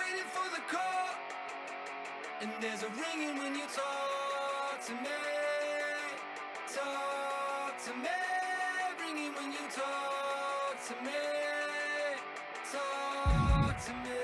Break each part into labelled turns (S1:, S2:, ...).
S1: waiting for the call, and there's a ringing when you talk to me. Talk to me, ringing when you talk to me. Talk to me.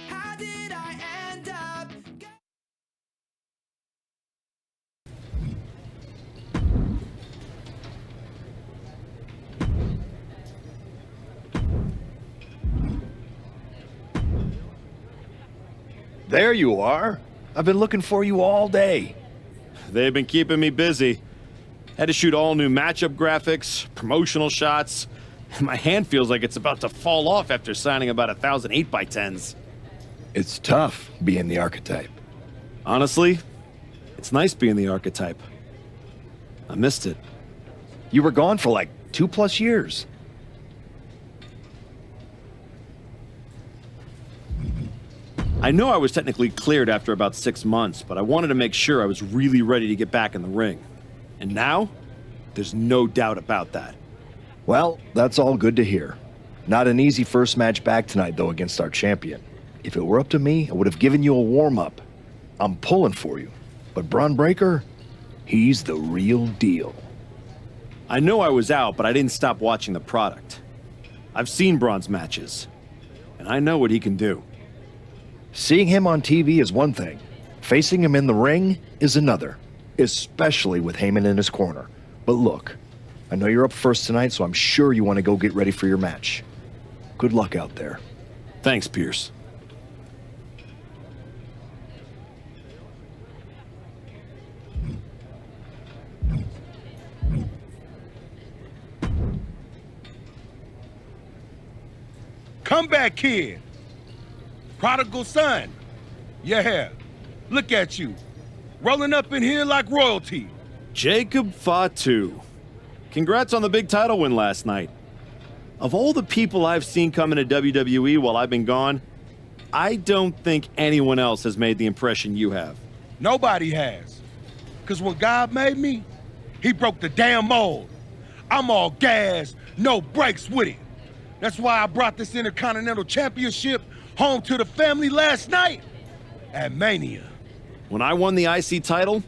S1: How did I end up?
S2: There you are. I've been looking for you all day.
S3: They've been keeping me busy. Had to shoot all new matchup graphics, promotional shots. My hand feels like it's about to fall off after signing about 1,000 8x10s.
S2: It's tough being the archetype.
S3: Honestly, it's nice being the archetype. I missed it.
S2: You were gone for like 2+ years.
S3: I know I was technically cleared after about 6 months, but I wanted to make sure I was really ready to get back in the ring. And now, there's no doubt about that.
S2: Well, that's all good to hear. Not an easy first match back tonight, though, against our champion. If it were up to me, I would have given you a warm-up. I'm pulling for you. But Braun Breaker, he's the real deal.
S3: I know I was out, but I didn't stop watching the product. I've seen Braun's matches, and I know what he can do.
S2: Seeing him on TV is one thing. Facing him in the ring is another. Especially with Heyman in his corner. But look, I know you're up first tonight, so I'm sure you want to go get ready for your match. Good luck out there.
S3: Thanks, Pierce.
S4: Come back, kid. Prodigal son. Yeah, look at you. Rolling up in here like royalty.
S3: Jacob Fatu. Congrats on the big title win last night. Of all the people I've seen come into WWE while I've been gone, I don't think anyone else has made the impression you have.
S4: Nobody has. Because when God made me, he broke the damn mold. I'm all gas, no brakes with it. That's why I brought this Intercontinental Championship home to the family last night at Mania.
S3: When I won the IC title,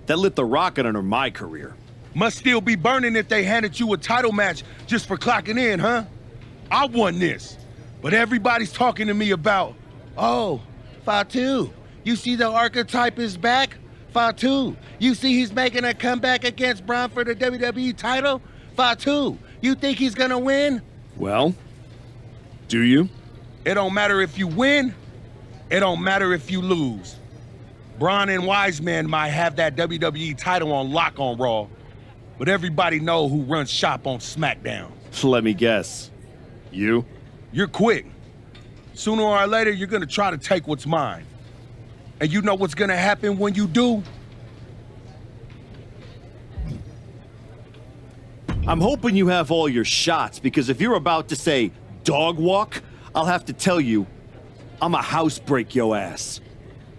S3: that lit the rocket under my career.
S4: Must still be burning if they handed you a title match just for clocking in, huh? I won this, but everybody's talking to me about, oh, Fatu, you see the archetype is back? Fatu, you see he's making a comeback against Braun for the WWE title? Fatu, you think he's gonna win?
S3: Well, do you?
S4: It don't matter if you win, it don't matter if you lose. Braun and Wiseman might have that WWE title on lock on Raw, but everybody know who runs shop on SmackDown.
S3: Let me guess. You?
S4: You're quick. Sooner or later, you're gonna try to take what's mine. And you know what's gonna happen when you do?
S3: I'm hoping you have all your shots, because if you're about to say dog walk, I'll have to tell you, I'm a house break yo ass.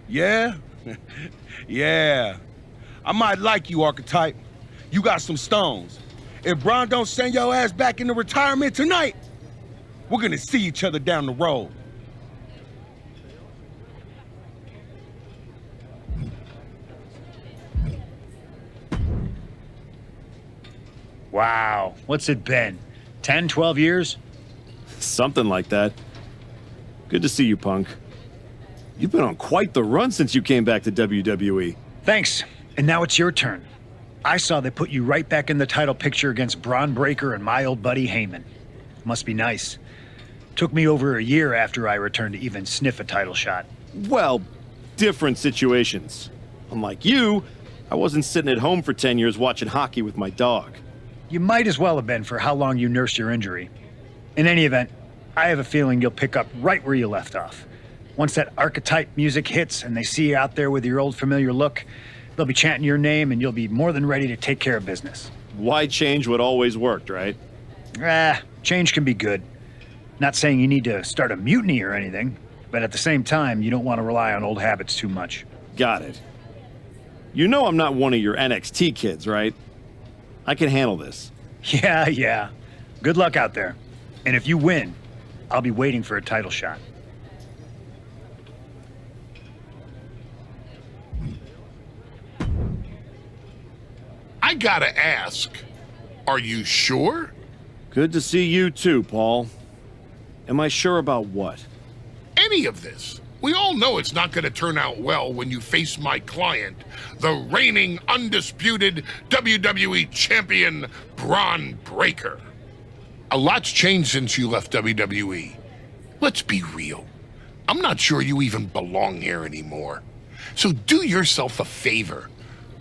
S4: Yeah? Yeah. I might like you, Archetype. You got some stones. If Braun don't send your ass back into retirement tonight, we're gonna see each other down the road.
S5: Wow, what's it been? 10, 12 years?
S3: Something like that. Good to see you, Punk. You've been on quite the run since you came back to WWE.
S5: Thanks, and now it's your turn. I saw they put you right back in the title picture against Braun Breaker and my old buddy Heyman. Must be nice. Took me over a year after I returned to even sniff a title shot.
S3: Well, different situations. Unlike you, I wasn't sitting at home for 10 years watching hockey with my dog.
S5: You might as well have been for how long you nursed your injury. In any event, I have a feeling you'll pick up right where you left off. Once that Archetype music hits and they see you out there with your old familiar look, they'll be chanting your name and you'll be more than ready to take care of business.
S3: Why change what always worked, right?
S5: Change can be good. Not saying you need to start a mutiny or anything, but at the same time, you don't want to rely on old habits too much.
S3: Got it. You know I'm not one of your NXT kids, right? I can handle this.
S5: Yeah. Good luck out there. And if you win, I'll be waiting for a title shot.
S6: I gotta ask, are you sure?
S3: Good to see you too, Paul. Am I sure about what?
S6: Any of this? We all know it's not gonna turn out well when you face my client, the reigning, undisputed WWE Champion, Braun Breaker. A lot's changed since you left WWE. Let's be real. I'm not sure you even belong here anymore. So do yourself a favor.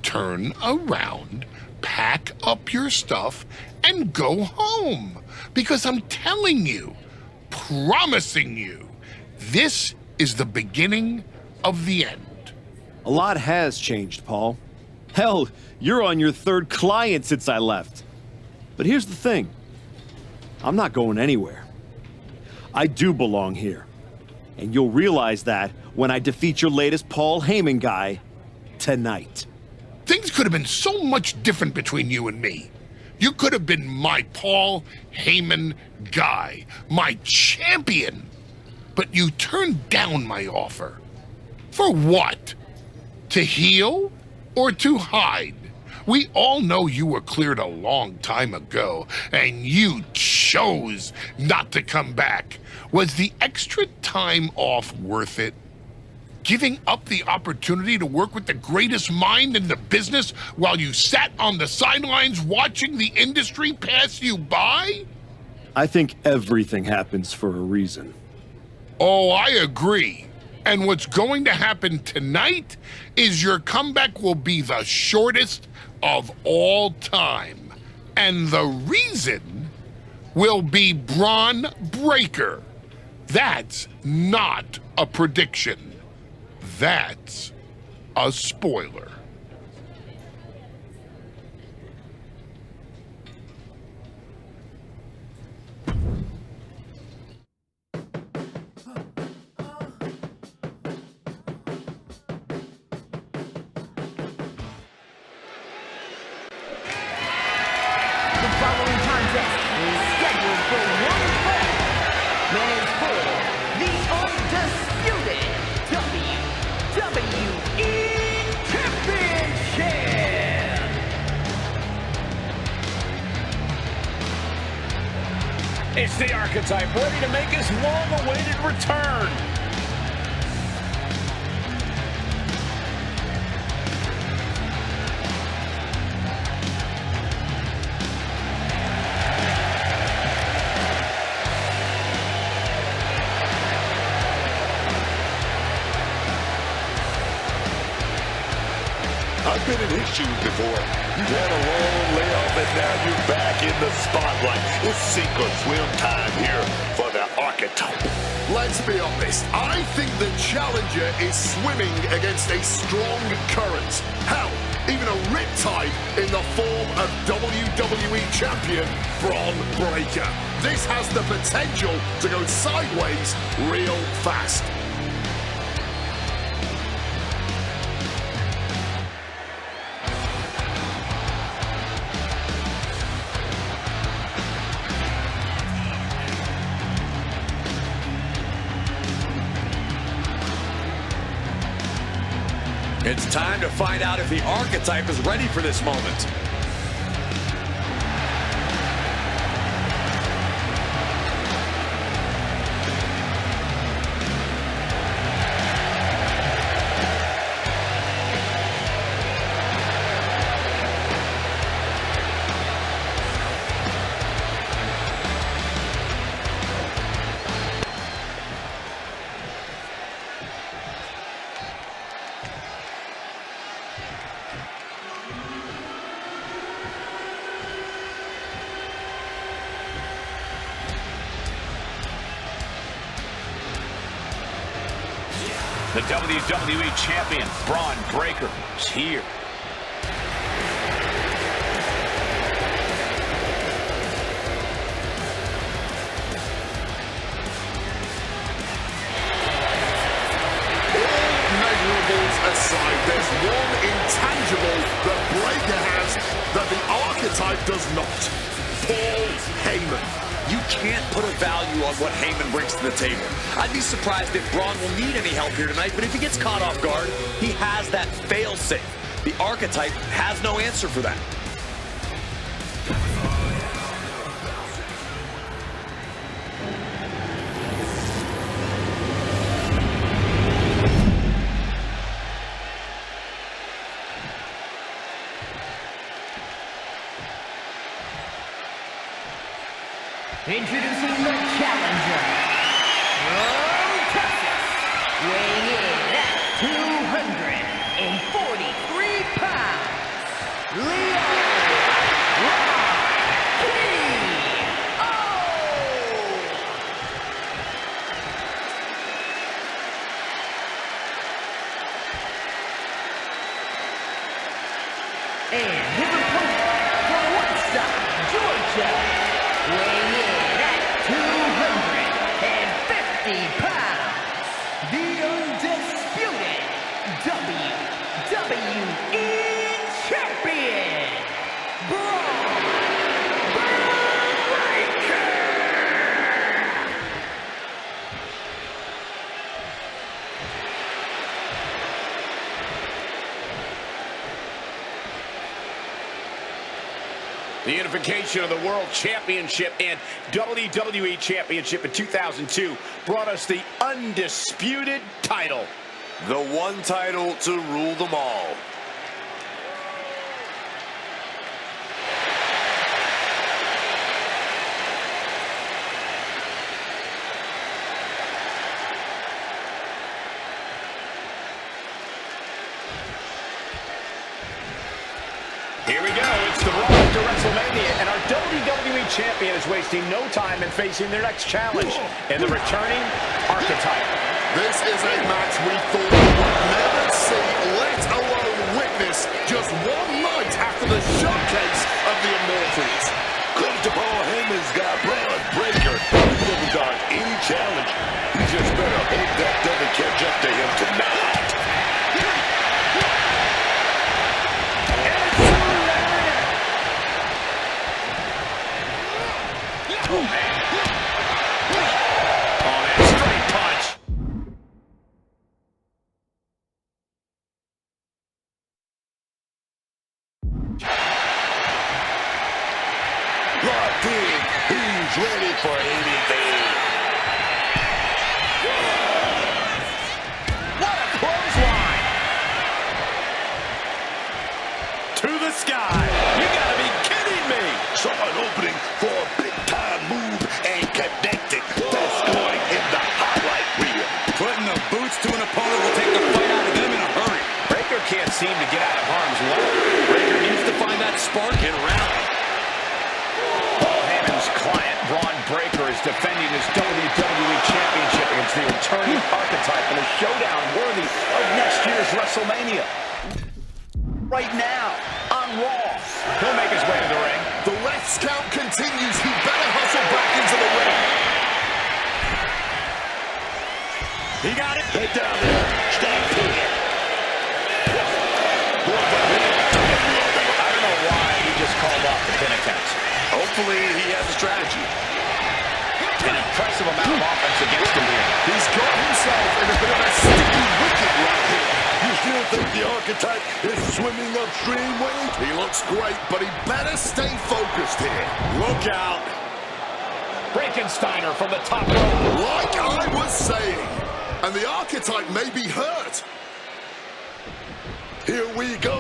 S6: Turn around, pack up your stuff, and go home. Because I'm telling you, promising you, this is the beginning of the end.
S3: A lot has changed, Paul. Hell, you're on your third client since I left. But here's the thing. I'm not going anywhere. I do belong here. And you'll realize that when I defeat your latest Paul Heyman guy tonight.
S6: Things could have been so much different between you and me. You could have been my Paul Heyman guy, my champion. But you turned down my offer. For what? To heal or to hide? We all know you were cleared a long time ago, and you chose not to come back. Was the extra time off worth it? Giving up the opportunity to work with the greatest mind in the business while you sat on the sidelines watching the industry pass you by?
S3: I think everything happens for a reason.
S6: Oh, I agree. And what's going to happen tonight is your comeback will be the shortest of all time. And the reason will be Braun Breaker. That's not a prediction. That's a spoiler.
S7: The following contest is scheduled for one fall and is for the undisputed WWE Championship.
S8: It's the Archetype ready to make his long-awaited return.
S9: I've been in his shoes before. You've had a long layoff, and now you're back in the spotlight. It's sink or swim time here for the Archetype.
S10: Let's be honest, I think the challenger is swimming against a strong current. Hell, even a riptide in the form of WWE Champion Braun Breaker. This has the potential to go sideways real fast.
S8: It's time to find out if the Archetype is ready for this moment. The WWE Champion, Braun Breaker, is here.
S10: Aside, there's one intangible that Breaker has that the Archetype does not. Paul Heyman.
S8: You can't put a value on what Heyman brings to the table. I'd be surprised if Braun will need any help here tonight, but if he gets caught off guard, he has that fail-safe. The Archetype has no answer for that.
S7: Introducing the challenger, from Texas, weighing in at 243 pounds, Leo and his opponent from Woodstock, Georgia, weighing in at 250 pounds, the undisputed WWE Champion, Braun Breaker!
S8: The unification of the World Championship and WWE Championship in 2002 brought us the undisputed title.
S9: The one title to rule them all.
S8: Here we go. It's the road to WrestleMania, and our WWE Champion is wasting no time in facing their next challenge in the returning Archetype.
S10: This is a match we thought we would never see, let alone witness, just one night after the showcase of the Immortals.
S9: Credit to Paul Heyman's got Braun Breaker. He doesn't dodge any challenge. He just better hope that doesn't catch up to him tonight. Locked in. He's ready for anything.
S8: What a clothesline! To the sky. You gotta be kidding me!
S9: Saw an opening for a big-time move and connected. That's going in the highlight reel.
S8: Putting the boots to an opponent will take the fight out of them in a hurry. Breaker can't seem to get out of harm's way. Breaker needs to find that spark and rally.
S11: Paul Heyman's client, Braun Breaker, is defending his WWE Championship against the returning Archetype in a showdown worthy of next year's WrestleMania. Right now, on Raw. He'll make his way to the ring.
S10: The ref's count continues. He better hustle back into the ring.
S8: He got it.
S9: Head down there. Stand to it.
S11: I don't know why he just called off the pin attempt.
S8: Hopefully he has a strategy.
S11: An impressive amount of offense against him here.
S10: He's got himself in a bit of a sticky wicket right here.
S9: You still think the Archetype is swimming upstream, Wayne?
S10: He looks great, but he better stay focused here.
S8: Look out.
S11: Frankensteiner from the top rope.
S10: Like I was saying, and the Archetype may be hurt.
S9: Here we go.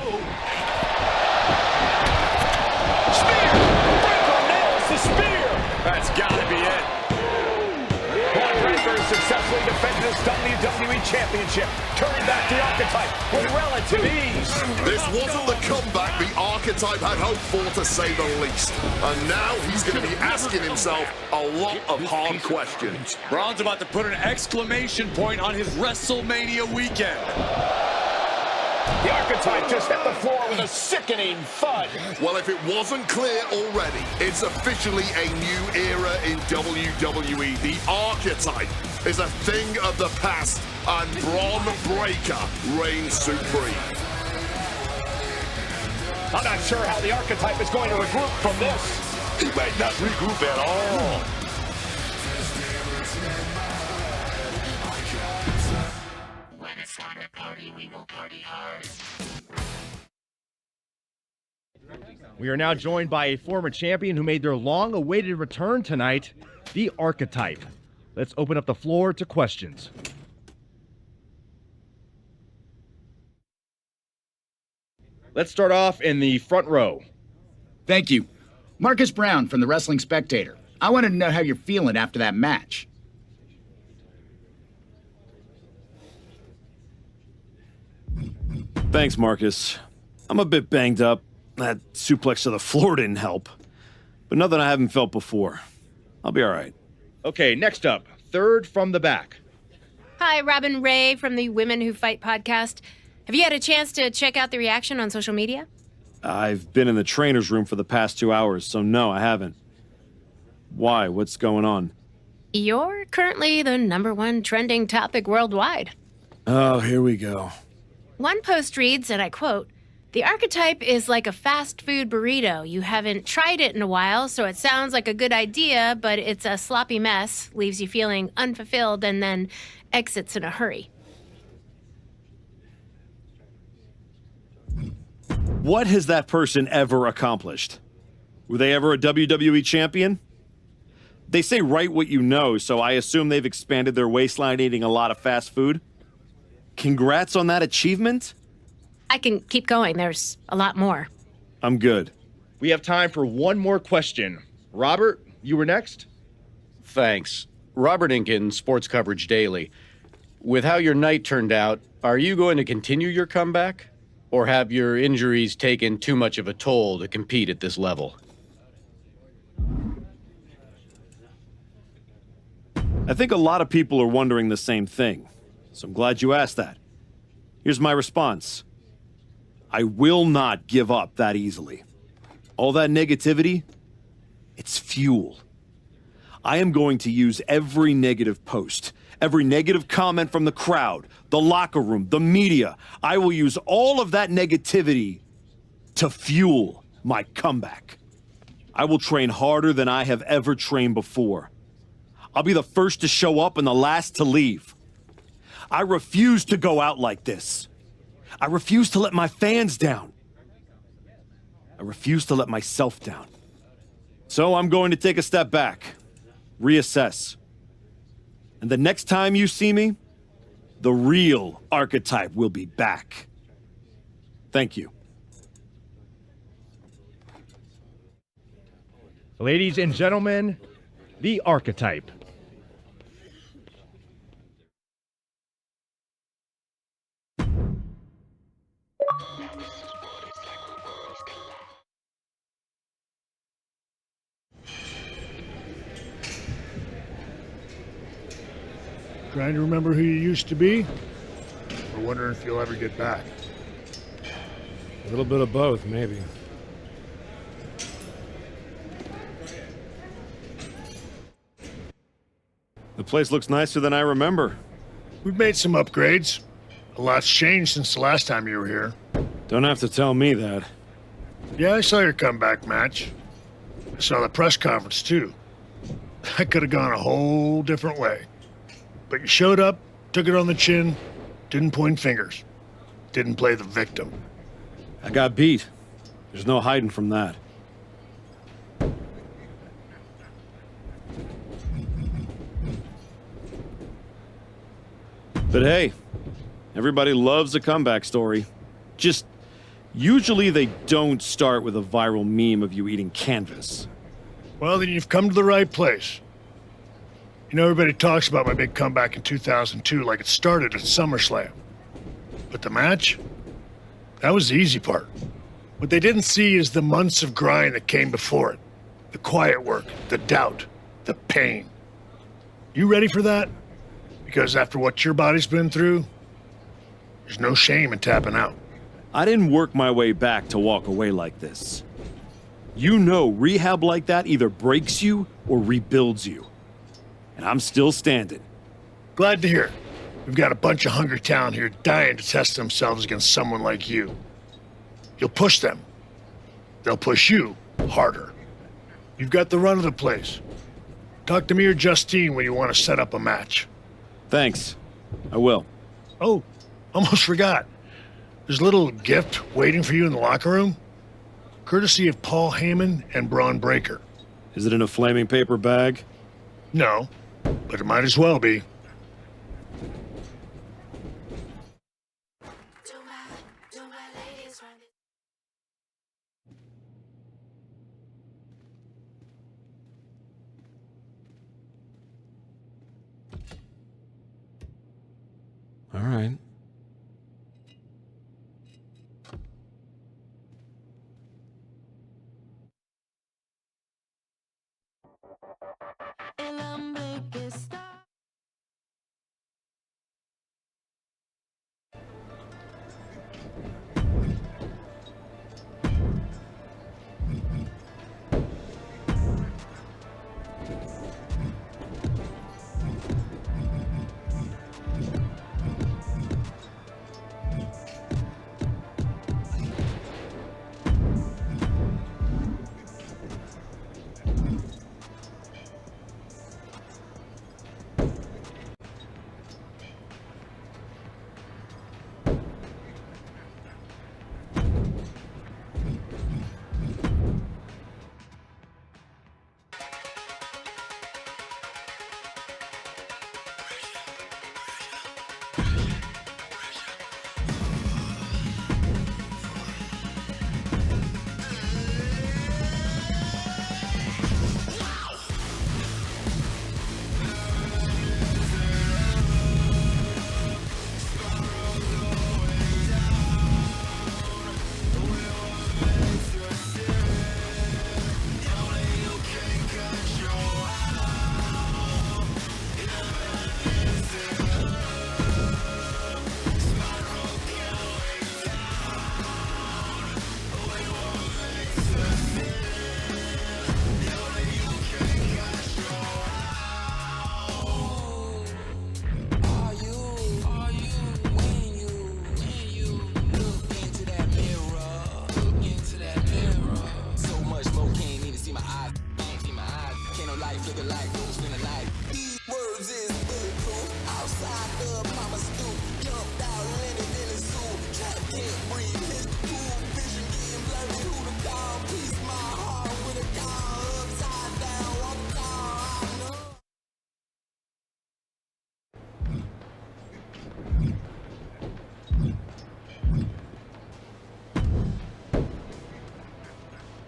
S11: Spear! Breaker nails the spear!
S8: That's gotta be it.
S11: Braun Breaker successfully defended his WWE Championship, turning back the Archetype with relative ease.
S10: This wasn't the comeback the Archetype had hoped for, to say the least. And now he's going to be asking himself a lot of hard questions.
S8: Braun's about to put an exclamation point on his WrestleMania weekend.
S11: The Archetype just hit the floor with a sickening thud.
S10: Well, if it wasn't clear already, it's officially a new era in WWE. The Archetype is a thing of the past, and Braun Breaker reigns supreme.
S11: I'm not sure how the Archetype is going to regroup from this.
S9: He might not regroup at all.
S12: We are now joined by a former champion who made their long-awaited return tonight, the Archetype. Let's open up the floor to questions. Let's start off in the front row.
S13: Thank you. Marcus Brown from the Wrestling Spectator. I wanted to know how you're feeling after that match.
S3: Thanks, Marcus. I'm a bit banged up. That suplex to the floor didn't help. But nothing I haven't felt before. I'll be all right.
S12: Okay, next up, third from the back.
S14: Hi, Robin Ray from the Women Who Fight podcast. Have you had a chance to check out the reaction on social media?
S3: I've been in the trainer's room for the past 2 hours, so no, I haven't. Why? What's going on?
S14: You're currently the #1 trending topic worldwide.
S3: Oh, here we go.
S14: One post reads, and I quote, "The Archetype is like a fast food burrito. You haven't tried it in a while, so it sounds like a good idea, but it's a sloppy mess, leaves you feeling unfulfilled, and then exits in a hurry."
S3: What has that person ever accomplished? Were they ever a WWE champion? They say write what you know, so I assume they've expanded their waistline eating a lot of fast food. Congrats on that achievement.
S14: I can keep going. There's a lot more.
S3: I'm good.
S12: We have time for one more question. Robert, you were next?
S15: Thanks. Robert Inkin, Sports Coverage Daily. With how your night turned out, are you going to continue your comeback? Or have your injuries taken too much of a toll to compete at this level?
S3: I think a lot of people are wondering the same thing, so I'm glad you asked that. Here's my response. I will not give up that easily. All that negativity, it's fuel. I am going to use every negative post, every negative comment from the crowd, the locker room, the media. I will use all of that negativity to fuel my comeback. I will train harder than I have ever trained before. I'll be the first to show up and the last to leave. I refuse to go out like this. I refuse to let my fans down. I refuse to let myself down. So I'm going to take a step back, reassess. And the next time you see me, the real Archetype will be back. Thank you.
S12: Ladies and gentlemen, the Archetype.
S16: Trying to remember who you used to be? Or wondering if you'll ever get back?
S17: A little bit of both, maybe.
S3: The place looks nicer than I remember.
S16: We've made some upgrades. A lot's changed since the last time you were here.
S3: Don't have to tell me that.
S16: Yeah, I saw your comeback match. I saw the press conference, too. That could have gone a whole different way. But you showed up, took it on the chin, didn't point fingers. Didn't play the victim.
S3: I got beat. There's no hiding from that. But hey, everybody loves a comeback story. Just, usually they don't start with a viral meme of you eating canvas.
S16: Well, then you've come to the right place. You know, everybody talks about my big comeback in 2002 like it started at SummerSlam. But the match? That was the easy part. What they didn't see is the months of grind that came before it. The quiet work, the doubt, the pain. You ready for that? Because after what your body's been through, there's no shame in tapping out.
S3: I didn't work my way back to walk away like this. You know, rehab like that either breaks you or rebuilds you. And I'm still standing.
S16: Glad to hear. We've got a bunch of hungry talent here dying to test themselves against someone like you. You'll push them. They'll push you harder. You've got the run of the place. Talk to me or Justine when you want to set up a match.
S3: Thanks. I will.
S16: Oh, almost forgot. There's a little gift waiting for you in the locker room. Courtesy of Paul Heyman and Braun Breaker.
S3: Is it in a flaming paper bag?
S16: No, but it might as well be.
S3: All right.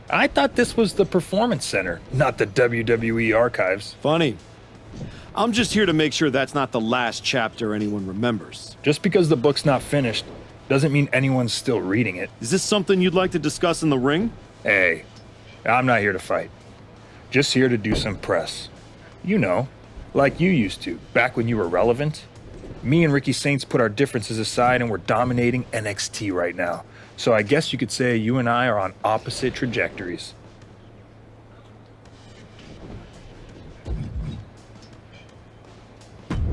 S5: I thought this was the Performance Center, not the WWE Archives.
S3: Funny. I'm just here to make sure that's not the last chapter anyone remembers.
S5: Just because the book's not finished doesn't mean anyone's still reading it.
S3: Is this something you'd like to discuss in the ring?
S5: Hey, I'm not here to fight. Just here to do some press. You know,
S18: Like you used to, back when you were relevant. Me and Ricky Saints put our differences aside and we're dominating NXT right now. So I guess you could say you and I are on opposite trajectories.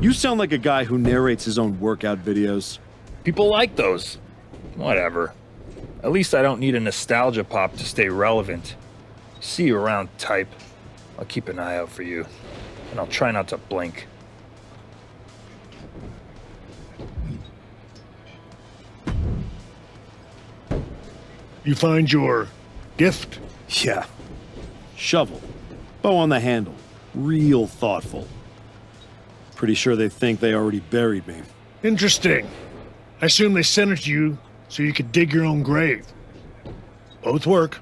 S3: You sound like a guy who narrates his own workout videos.
S18: People like those. Whatever. At least I don't need a nostalgia pop to stay relevant. See you around, type. I'll keep an eye out for you. And I'll try not to blink.
S16: You find your gift?
S3: Yeah. Shovel. Bow on the handle. Real thoughtful. Pretty sure they think they already buried me.
S16: Interesting. I assume they sent it to you so you could dig your own grave. Both work.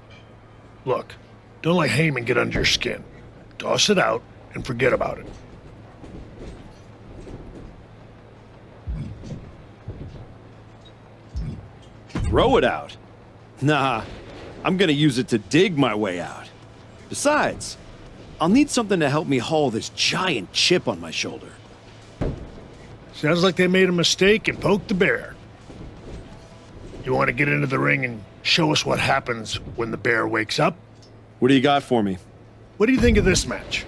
S16: Look, don't let Heyman get under your skin. Toss it out and forget about it.
S3: Throw it out? Nah, I'm gonna use it to dig my way out. Besides, I'll need something to help me haul this giant chip on my shoulder.
S16: Sounds like they made a mistake and poked the bear. You want to get into the ring and show us what happens when the bear wakes up?
S3: What do you got for me?
S16: What do you think of this match?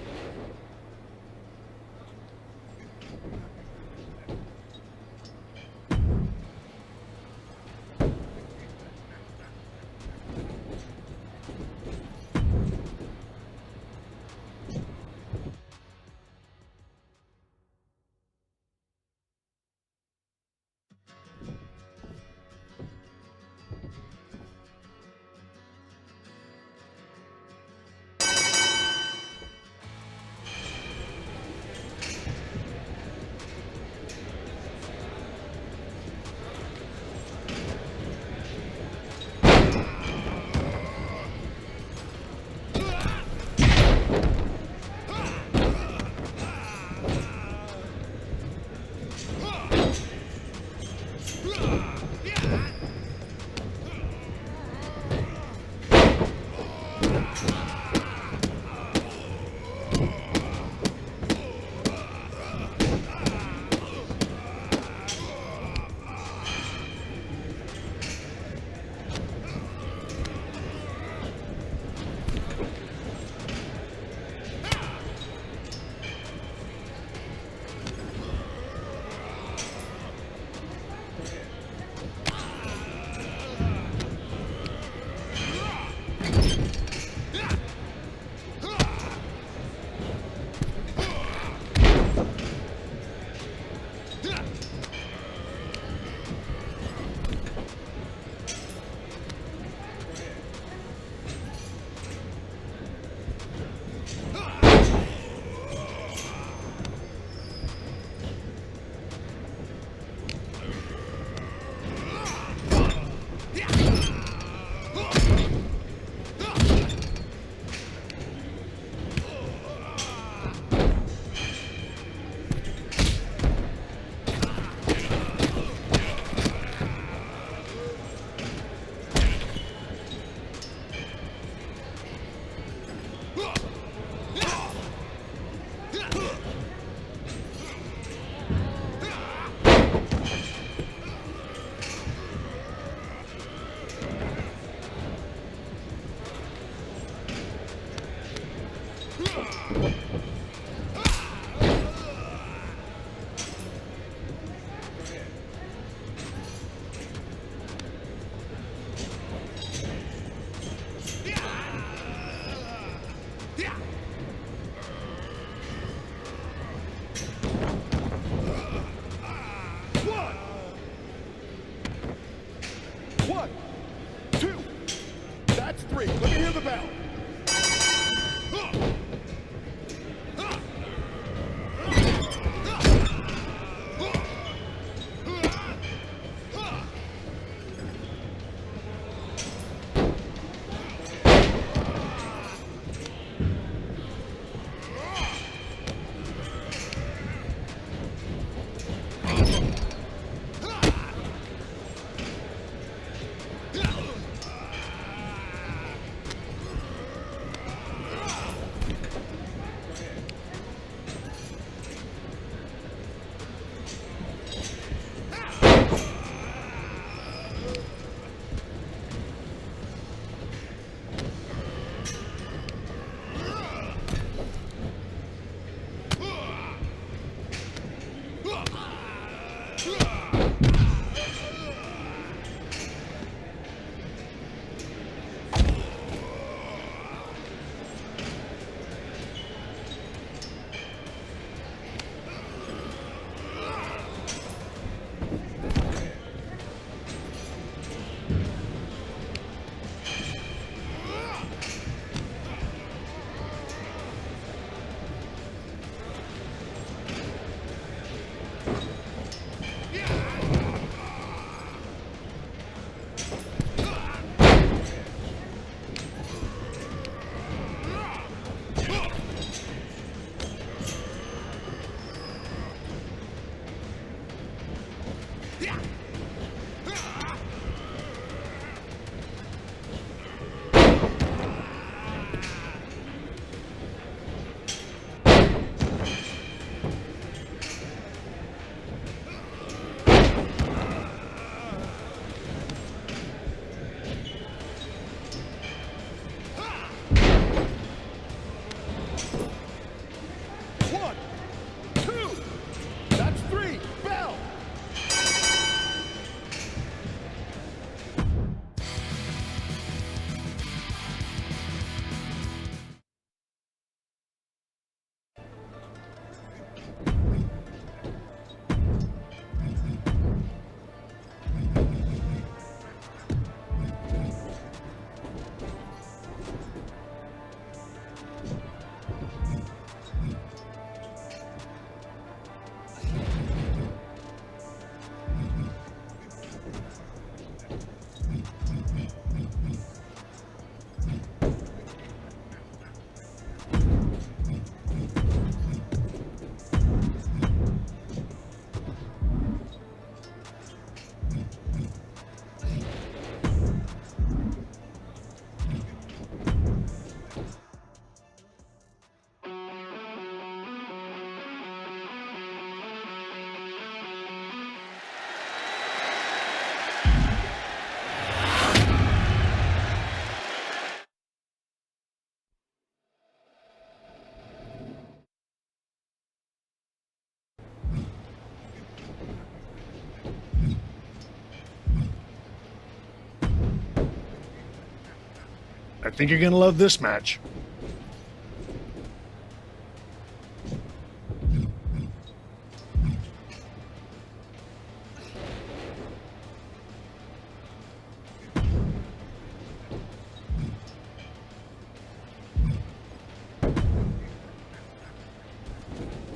S16: I think you're gonna love this match.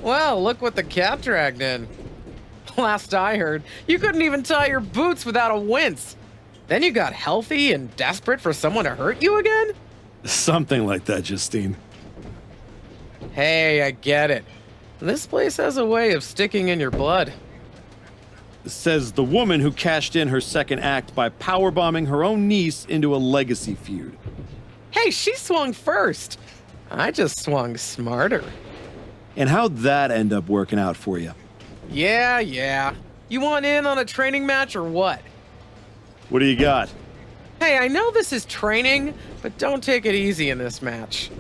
S19: Well, look what the cat dragged in. Last I heard, you couldn't even tie your boots without a wince. Then you got healthy and desperate for someone to hurt you again?
S3: Something like that, Justine.
S19: Hey, I get it. This place has a way of sticking in your blood.
S3: Says the woman who cashed in her second act by powerbombing her own niece into a legacy feud.
S19: Hey, she swung first. I just swung smarter.
S3: And how'd that end up working out for you?
S19: Yeah. You want in on a training match or what?
S3: What do you got?
S19: Hey, I know this is training, but don't take it easy in this match.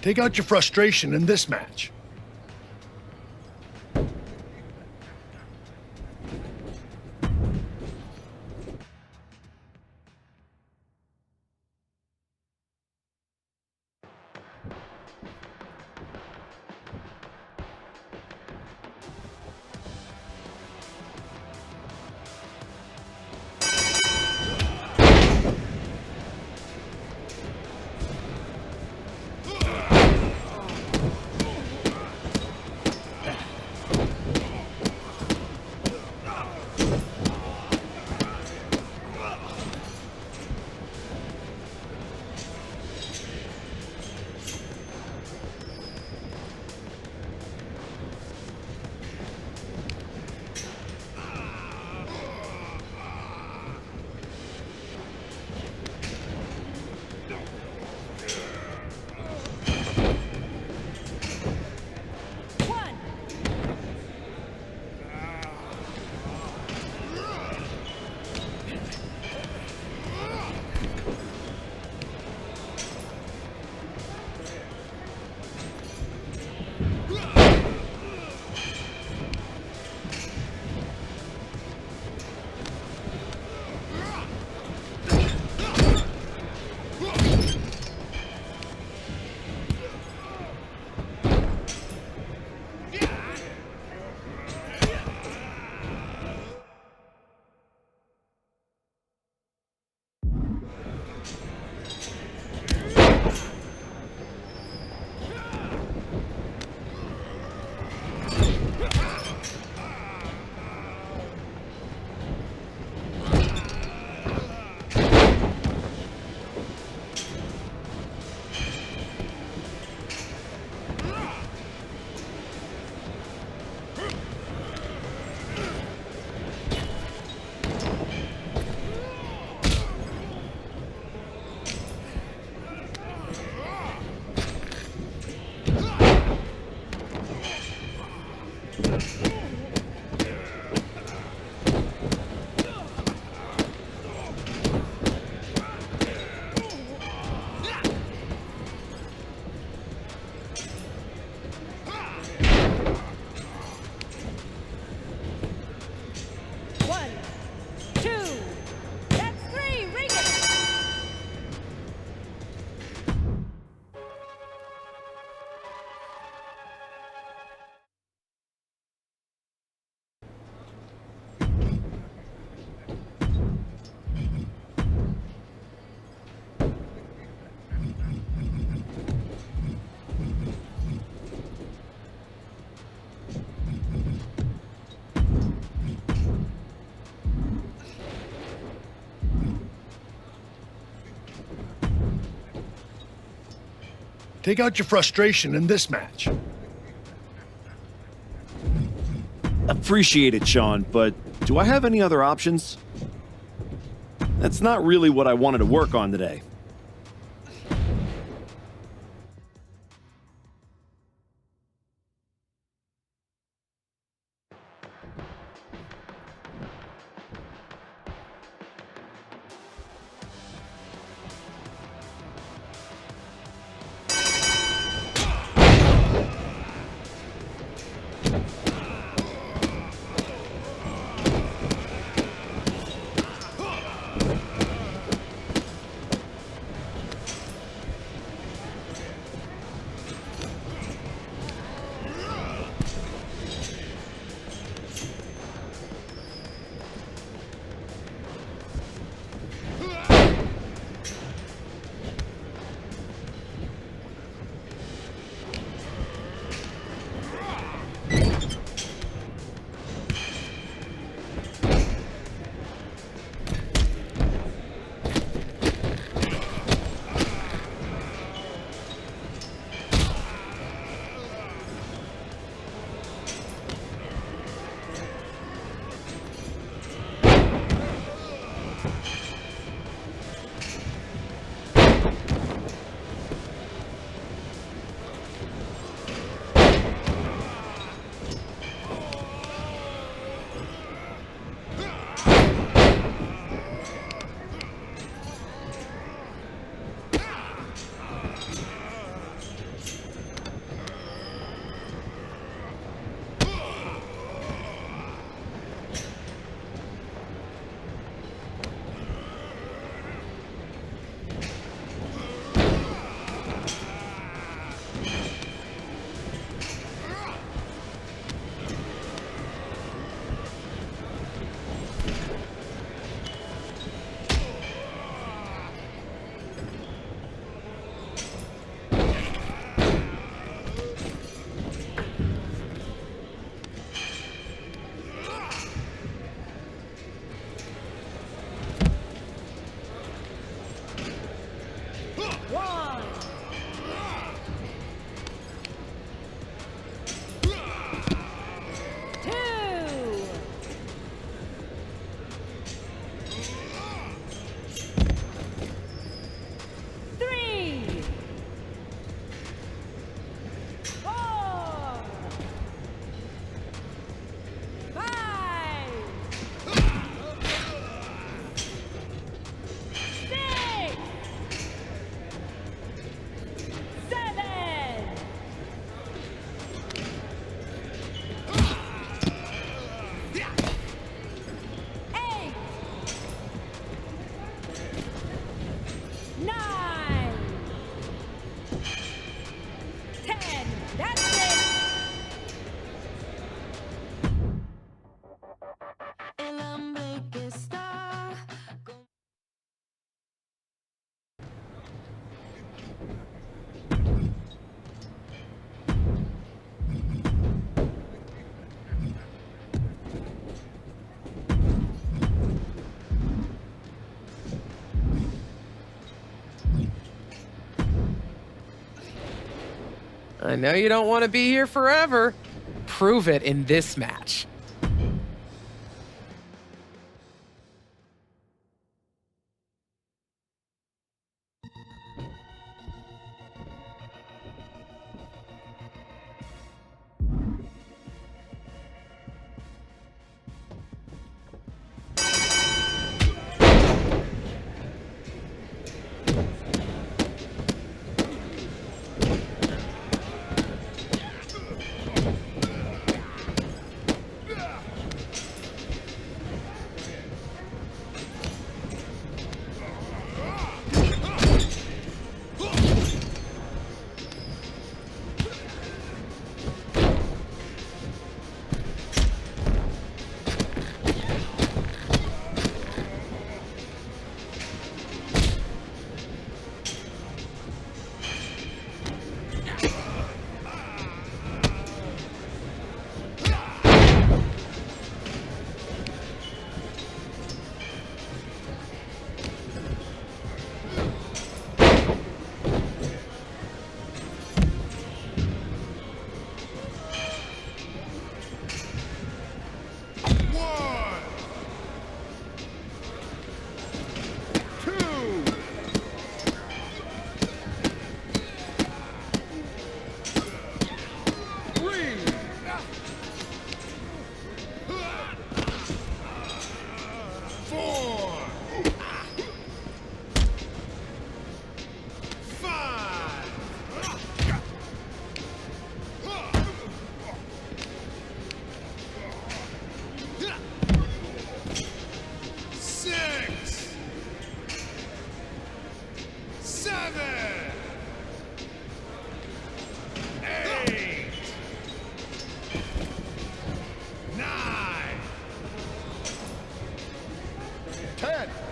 S16: Take out your frustration in this match. Take out your frustration in this match.
S3: Appreciate it, Sean, but do I have any other options? That's not really what I wanted to work on today.
S19: I know you don't want to be here forever. Prove it in this match.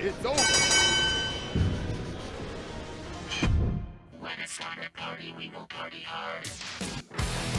S10: It's over.
S7: When it's time to party, we will party hard.